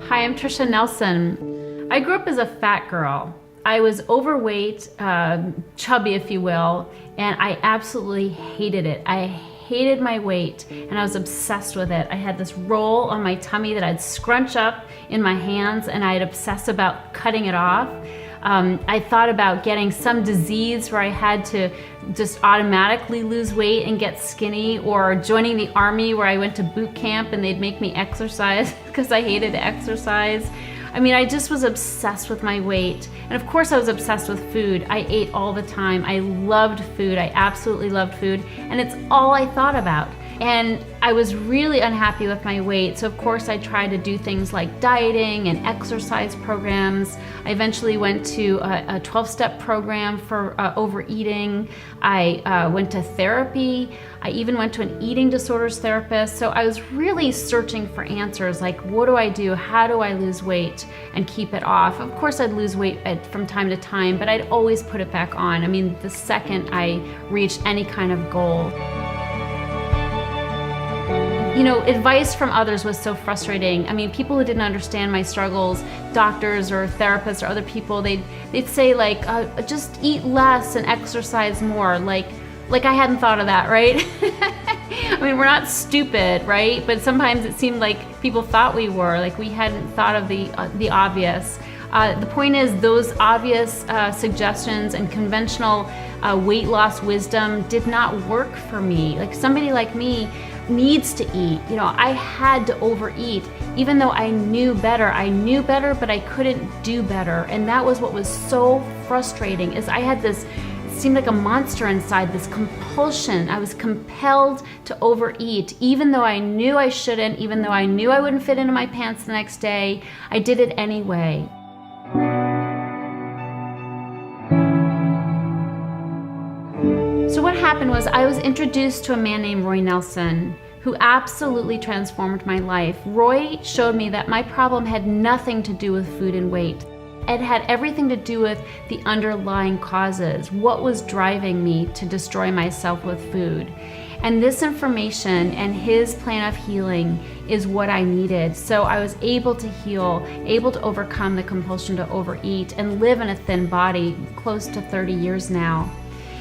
Hi, I'm Tricia Nelson. I grew up as a fat girl. I was overweight, chubby if you will, and I absolutely hated it. I hated my weight and I was obsessed with it. I had this roll on my tummy that I'd scrunch up in my hands and I'd obsess about cutting it off. I thought about getting some disease where I had to just automatically lose weight and get skinny, or joining the army where I went to boot camp and they'd make me exercise because I hated to exercise. I mean, I just was obsessed with my weight. And of course I was obsessed with food. I ate all the time. I loved food. I absolutely loved food. And it's all I thought about. And I was really unhappy with my weight. So of course I tried to do things like dieting and exercise programs. I eventually went to a 12-step program for overeating. I went to therapy. I even went to an eating disorders therapist. So I was really searching for answers, like what do I do? How do I lose weight and keep it off? Of course I'd lose weight from time to time, but I'd always put it back on. I mean, the second I reached any kind of goal. You know, advice from others was so frustrating. I mean, people who didn't understand my struggles, doctors or therapists or other people, they'd say like, just eat less and exercise more. Like I hadn't thought of that, right? I mean, we're not stupid, right? But sometimes it seemed like people thought we were, like we hadn't thought of the obvious. The point is, those obvious suggestions and conventional weight loss wisdom did not work for me. Like somebody like me needs to eat. You know, I had to overeat, even though I knew better. I knew better, but I couldn't do better. And that was what was so frustrating, is I had this, it seemed like a monster inside, this compulsion. I was compelled to overeat, even though I knew I shouldn't, even though I knew I wouldn't fit into my pants the next day. I did it anyway. So what happened was I was introduced to a man named Roy Nelson, who absolutely transformed my life. Roy showed me that my problem had nothing to do with food and weight. It had everything to do with the underlying causes, what was driving me to destroy myself with food. And this information and his plan of healing is what I needed. So I was able to heal, able to overcome the compulsion to overeat and live in a thin body close to 30 years now.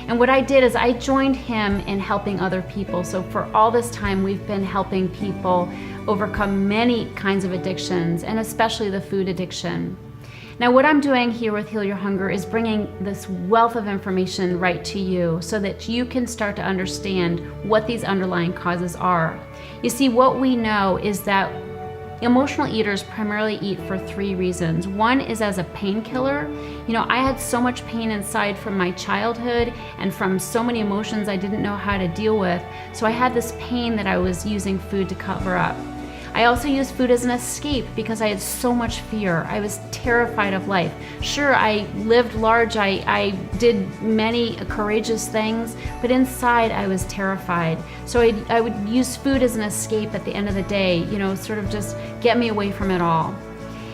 And what I did is I joined him in helping other people. So for all this time, we've been helping people overcome many kinds of addictions, and especially the food addiction. Now, what I'm doing here with Heal Your Hunger is bringing this wealth of information right to you so that you can start to understand what these underlying causes are. You see, what we know is that emotional eaters primarily eat for 3 reasons. One is as a painkiller. You know, I had so much pain inside from my childhood and from so many emotions I didn't know how to deal with. So I had this pain that I was using food to cover up. I also used food as an escape because I had so much fear. I was terrified of life. Sure, I lived large, I did many courageous things, but inside I was terrified. So I would use food as an escape at the end of the day, you know, sort of just get me away from it all.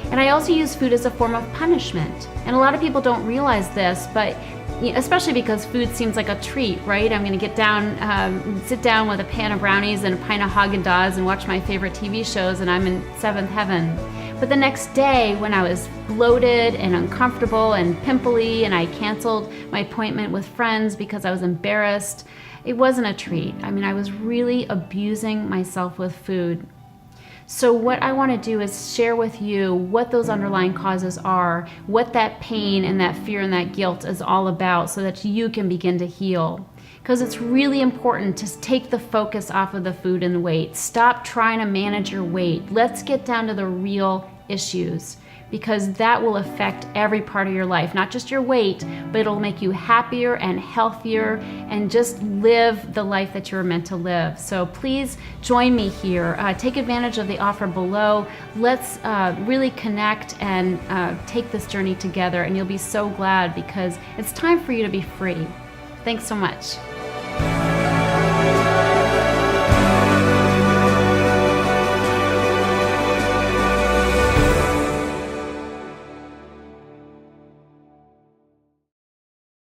And I also use food as a form of punishment. And a lot of people don't realize this, but especially because food seems like a treat, right? I'm gonna get down, sit down with a pan of brownies and a pint of Haagen-Dazs and watch my favorite TV shows, and I'm in 7th heaven. But the next day, when I was bloated and uncomfortable and pimply, and I canceled my appointment with friends because I was embarrassed, it wasn't a treat. I mean, I was really abusing myself with food. So what I want to do is share with you what those underlying causes are, what that pain and that fear and that guilt is all about, so that you can begin to heal. Because it's really important to take the focus off of the food and the weight. Stop trying to manage your weight. Let's get down to the real issues, because that will affect every part of your life, not just your weight, but it'll make you happier and healthier and just live the life that you're meant to live. So please join me here. Take advantage of the offer below. Let's really connect and take this journey together, and you'll be so glad, because it's time for you to be free. Thanks so much.